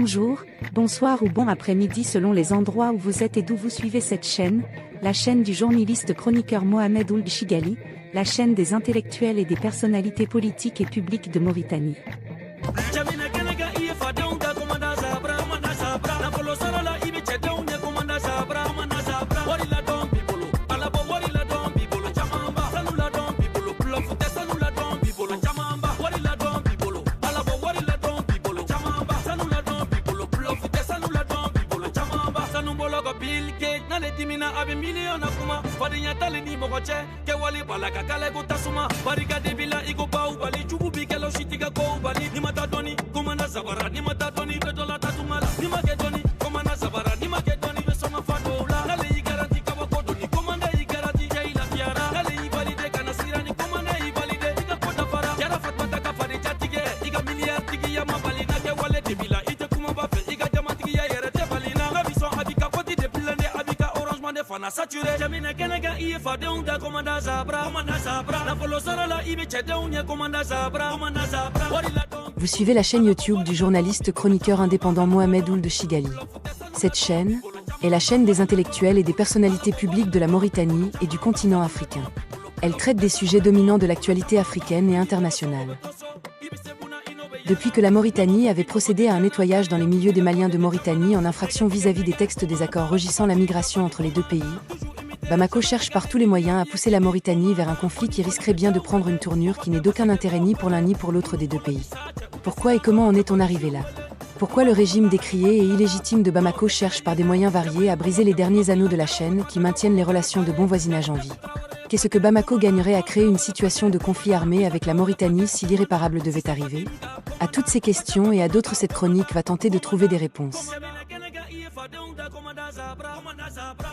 Bonjour, bonsoir ou bon après-midi selon les endroits où vous êtes et d'où vous suivez cette chaîne, la chaîne du journaliste chroniqueur Mohamed Ould Chigali, la chaîne des intellectuels et des personnalités politiques et publiques de Mauritanie. Vous suivez la chaîne YouTube du journaliste chroniqueur indépendant Mohamed Ould Chigali. Cette chaîne est la chaîne des intellectuels et des personnalités publiques de la Mauritanie et du continent africain. Elle traite des sujets dominants de l'actualité africaine et internationale. Depuis que la Mauritanie avait procédé à un nettoyage dans les milieux des Maliens de Mauritanie en infraction vis-à-vis des textes des accords régissant la migration entre les deux pays, Bamako cherche par tous les moyens à pousser la Mauritanie vers un conflit qui risquerait bien de prendre une tournure qui n'est d'aucun intérêt ni pour l'un ni pour l'autre des deux pays. Pourquoi et comment en est-on arrivé là ? Pourquoi le régime décrié et illégitime de Bamako cherche par des moyens variés à briser les derniers anneaux de la chaîne qui maintiennent les relations de bon voisinage en vie ? Qu'est-ce que Bamako gagnerait à créer une situation de conflit armé avec la Mauritanie si l'irréparable devait arriver ? À toutes ces questions et à d'autres, cette chronique va tenter de trouver des réponses.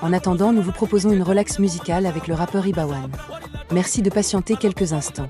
En attendant, nous vous proposons une relax musicale avec le rappeur Ibawan. Merci de patienter quelques instants.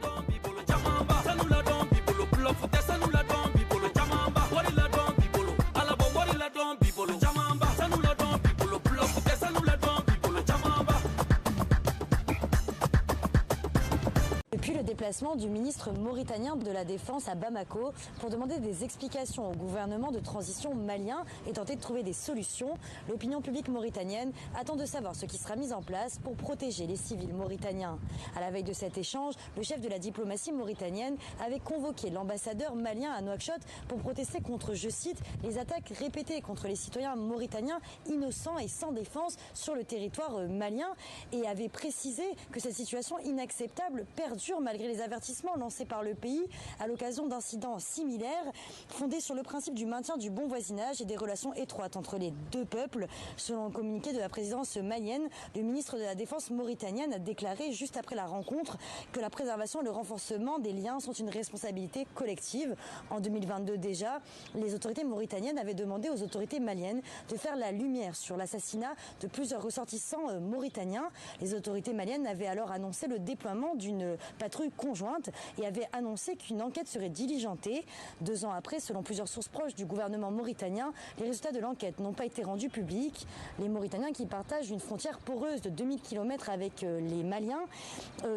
Déplacement du ministre mauritanien de la Défense à Bamako pour demander des explications au gouvernement de transition malien et tenter de trouver des solutions. L'opinion publique mauritanienne attend de savoir ce qui sera mis en place pour protéger les civils mauritaniens. À la veille de cet échange, le chef de la diplomatie mauritanienne avait convoqué l'ambassadeur malien à Nouakchott pour protester contre, je cite, les attaques répétées contre les citoyens mauritaniens innocents et sans défense sur le territoire malien et avait précisé que cette situation inacceptable perdure malgré les avertissements lancés par le pays à l'occasion d'incidents similaires fondés sur le principe du maintien du bon voisinage et des relations étroites entre les deux peuples. Selon le communiqué de la présidence malienne, le ministre de la Défense mauritanienne a déclaré juste après la rencontre que la préservation et le renforcement des liens sont une responsabilité collective. En 2022 déjà, les autorités mauritaniennes avaient demandé aux autorités maliennes de faire la lumière sur l'assassinat de plusieurs ressortissants mauritaniens. Les autorités maliennes avaient alors annoncé le déploiement d'une patrouille conjointe et avait annoncé qu'une enquête serait diligentée. 2 ans après, selon plusieurs sources proches du gouvernement mauritanien, les résultats de l'enquête n'ont pas été rendus publics. Les Mauritaniens, qui partagent une frontière poreuse de 2000 km avec les Maliens,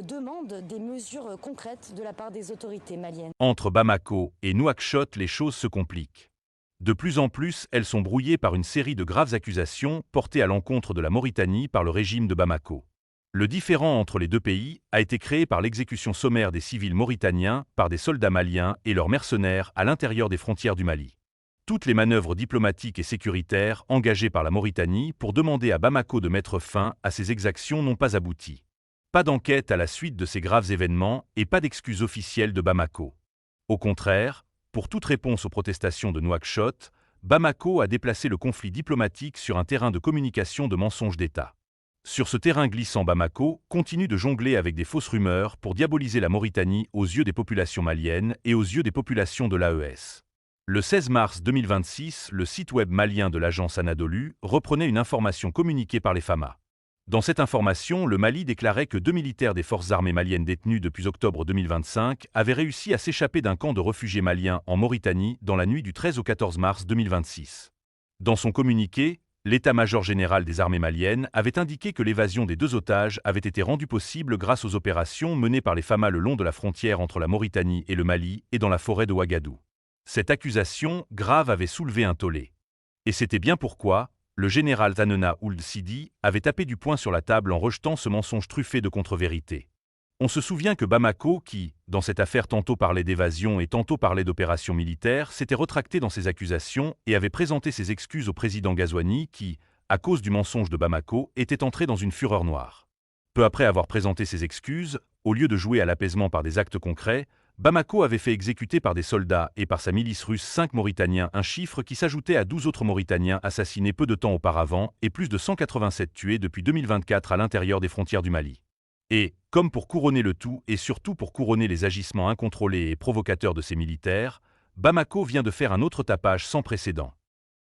demandent des mesures concrètes de la part des autorités maliennes. Entre Bamako et Nouakchott, les choses se compliquent. De plus en plus, elles sont brouillées par une série de graves accusations portées à l'encontre de la Mauritanie par le régime de Bamako. Le différend entre les deux pays a été créé par l'exécution sommaire des civils mauritaniens par des soldats maliens et leurs mercenaires à l'intérieur des frontières du Mali. Toutes les manœuvres diplomatiques et sécuritaires engagées par la Mauritanie pour demander à Bamako de mettre fin à ces exactions n'ont pas abouti. Pas d'enquête à la suite de ces graves événements et pas d'excuses officielles de Bamako. Au contraire, pour toute réponse aux protestations de Nouakchott, Bamako a déplacé le conflit diplomatique sur un terrain de communication de mensonges d'État. Sur ce terrain glissant, Bamako continue de jongler avec des fausses rumeurs pour diaboliser la Mauritanie aux yeux des populations maliennes et aux yeux des populations de l'AES. Le 16 mars 2026, le site web malien de l'agence Anadolu reprenait une information communiquée par les FAMA. Dans cette information, le Mali déclarait que 2 militaires des forces armées maliennes détenus depuis octobre 2025 avaient réussi à s'échapper d'un camp de réfugiés maliens en Mauritanie dans la nuit du 13 au 14 mars 2026. Dans son communiqué, l'état-major général des armées maliennes avait indiqué que l'évasion des 2 otages avait été rendue possible grâce aux opérations menées par les FAMA le long de la frontière entre la Mauritanie et le Mali et dans la forêt de Ouagadou. Cette accusation grave avait soulevé un tollé. Et c'était bien pourquoi le général Tanena Ould Sidi avait tapé du poing sur la table en rejetant ce mensonge truffé de contre-vérité. On se souvient que Bamako, qui, dans cette affaire tantôt parlait d'évasion et tantôt parlait d'opération militaire, s'était retracté dans ses accusations et avait présenté ses excuses au président Ghazouani qui, à cause du mensonge de Bamako, était entré dans une fureur noire. Peu après avoir présenté ses excuses, au lieu de jouer à l'apaisement par des actes concrets, Bamako avait fait exécuter par des soldats et par sa milice russe 5 Mauritaniens, un chiffre qui s'ajoutait à 12 autres Mauritaniens assassinés peu de temps auparavant et plus de 187 tués depuis 2024 à l'intérieur des frontières du Mali. Et, comme pour couronner le tout et surtout pour couronner les agissements incontrôlés et provocateurs de ces militaires, Bamako vient de faire un autre tapage sans précédent.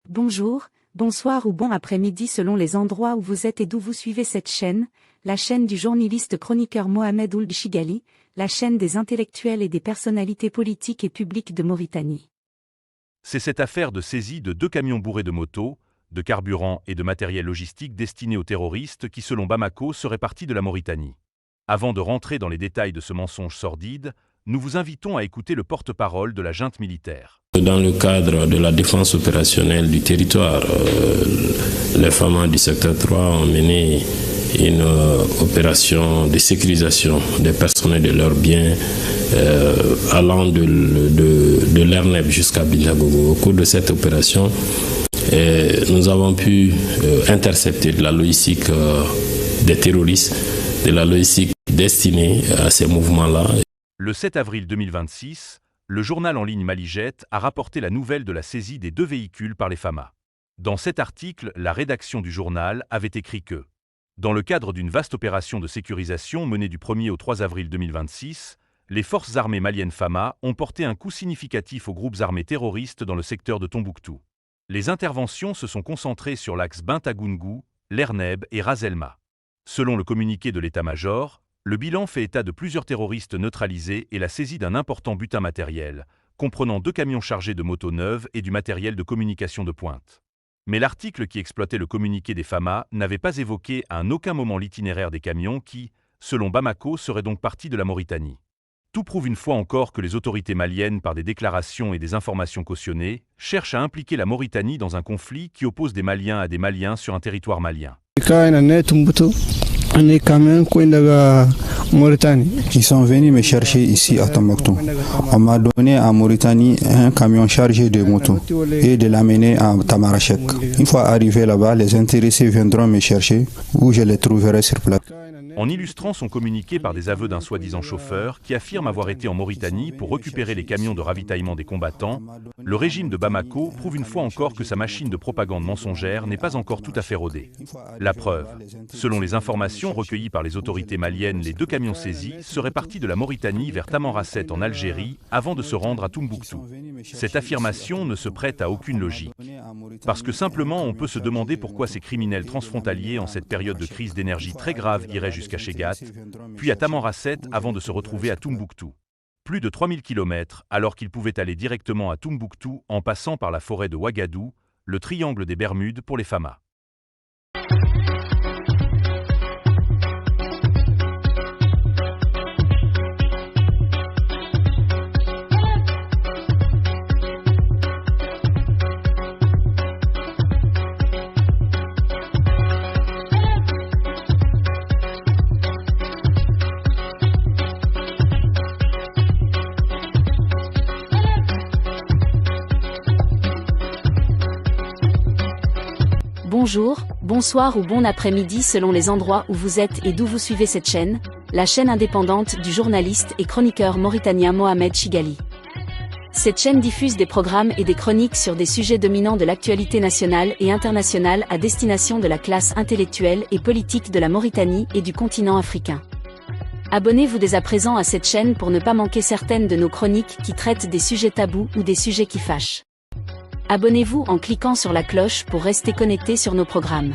Bonjour, bonsoir ou bon après-midi selon les endroits où vous êtes et d'où vous suivez cette chaîne, la chaîne du journaliste chroniqueur Mohamed Ould Chigali, la chaîne des intellectuels et des personnalités politiques et publiques de Mauritanie. C'est cette affaire de saisie de 2 camions bourrés de motos, de carburant et de matériel logistique destinés aux terroristes qui, selon Bamako, seraient partis de la Mauritanie. Avant de rentrer dans les détails de ce mensonge sordide, nous vous invitons à écouter le porte-parole de la junte militaire. Dans le cadre de la défense opérationnelle du territoire, les FAMA du secteur 3 ont mené une opération de sécurisation des personnes et de leurs biens allant de l'Erneb jusqu'à Bindagogo. Au cours de cette opération, nous avons pu intercepter de la logistique des terroristes, de la logistique destinée à ces mouvements-là. Le 7 avril 2026, le journal en ligne Malijet a rapporté la nouvelle de la saisie des 2 véhicules par les FAMA. Dans cet article, la rédaction du journal avait écrit que, dans le cadre d'une vaste opération de sécurisation menée du 1er au 3 avril 2026, les forces armées maliennes FAMA ont porté un coup significatif aux groupes armés terroristes dans le secteur de Tombouctou. Les interventions se sont concentrées sur l'axe Bintagoungou, l'Erneb et Ras El-Ma. Selon le communiqué de l'état-major, le bilan fait état de plusieurs terroristes neutralisés et la saisie d'un important butin matériel, comprenant 2 camions chargés de motos neuves et du matériel de communication de pointe. Mais l'article qui exploitait le communiqué des FAMA n'avait pas évoqué à aucun moment l'itinéraire des camions qui, selon Bamako, seraient donc partis de la Mauritanie. Tout prouve une fois encore que les autorités maliennes, par des déclarations et des informations cautionnées, cherchent à impliquer la Mauritanie dans un conflit qui oppose des Maliens à des Maliens sur un territoire malien. Ils sont venus me chercher ici à Tombouctou. On m'a donné en Mauritanie un camion chargé de motos et de l'amener à Tamarachek. Une fois arrivé là-bas, les intéressés viendront me chercher où je les trouverai sur place. En illustrant son communiqué par des aveux d'un soi-disant chauffeur qui affirme avoir été en Mauritanie pour récupérer les camions de ravitaillement des combattants, le régime de Bamako prouve une fois encore que sa machine de propagande mensongère n'est pas encore tout à fait rodée. La preuve, selon les informations recueillies par les autorités maliennes, les 2 camions saisis seraient partis de la Mauritanie vers Tamanrasset en Algérie avant de se rendre à Tombouctou. Cette affirmation ne se prête à aucune logique. Parce que simplement on peut se demander pourquoi ces criminels transfrontaliers en cette période de crise d'énergie très grave iraient jusqu'à Chegat, puis à Tamanrasset avant de se retrouver à Tombouctou. Plus de 3000 km alors qu'ils pouvaient aller directement à Tombouctou en passant par la forêt de Ouagadou, le triangle des Bermudes pour les FAMA. Bonjour, bonsoir ou bon après-midi selon les endroits où vous êtes et d'où vous suivez cette chaîne, la chaîne indépendante du journaliste et chroniqueur mauritanien Mohamed Chigali. Cette chaîne diffuse des programmes et des chroniques sur des sujets dominants de l'actualité nationale et internationale à destination de la classe intellectuelle et politique de la Mauritanie et du continent africain. Abonnez-vous dès à présent à cette chaîne pour ne pas manquer certaines de nos chroniques qui traitent des sujets tabous ou des sujets qui fâchent. Abonnez-vous en cliquant sur la cloche pour rester connecté sur nos programmes.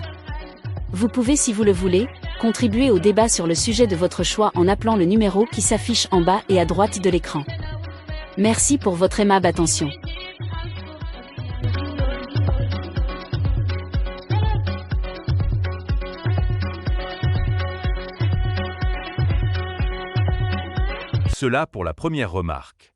Vous pouvez, si vous le voulez, contribuer au débat sur le sujet de votre choix en appelant le numéro qui s'affiche en bas et à droite de l'écran. Merci pour votre aimable attention. Cela pour la première remarque.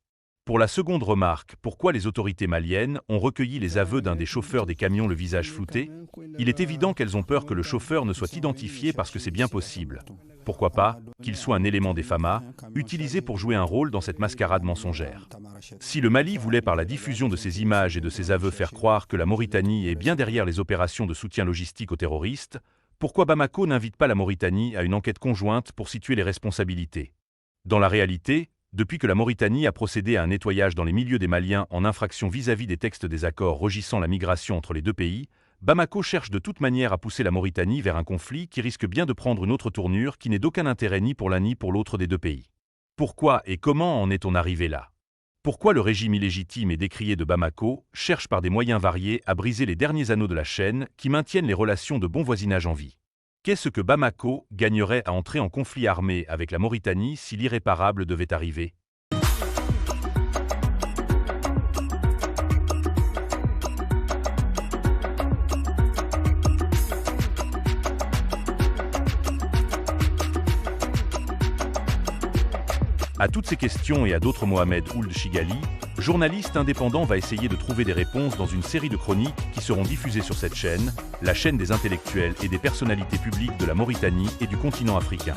Pour la seconde remarque, pourquoi les autorités maliennes ont recueilli les aveux d'un des chauffeurs des camions le visage flouté? Il est évident qu'elles ont peur que le chauffeur ne soit identifié parce que c'est bien possible. Pourquoi pas qu'il soit un élément des FAMA, utilisé pour jouer un rôle dans cette mascarade mensongère. Si le Mali voulait par la diffusion de ces images et de ces aveux faire croire que la Mauritanie est bien derrière les opérations de soutien logistique aux terroristes, pourquoi Bamako n'invite pas la Mauritanie à une enquête conjointe pour situer les responsabilités? Dans la réalité, depuis que la Mauritanie a procédé à un nettoyage dans les milieux des Maliens en infraction vis-à-vis des textes des accords régissant la migration entre les deux pays, Bamako cherche de toute manière à pousser la Mauritanie vers un conflit qui risque bien de prendre une autre tournure qui n'est d'aucun intérêt ni pour l'un ni pour l'autre des deux pays. Pourquoi et comment en est-on arrivé là? Pourquoi le régime illégitime et décrié de Bamako cherche par des moyens variés à briser les derniers anneaux de la chaîne qui maintiennent les relations de bon voisinage en vie? Qu'est-ce que Bamako gagnerait à entrer en conflit armé avec la Mauritanie si l'irréparable devait arriver? À toutes ces questions et à d'autres, Mohamed Ould Chigali, journaliste indépendant, va essayer de trouver des réponses dans une série de chroniques qui seront diffusées sur cette chaîne, la chaîne des intellectuels et des personnalités publiques de la Mauritanie et du continent africain.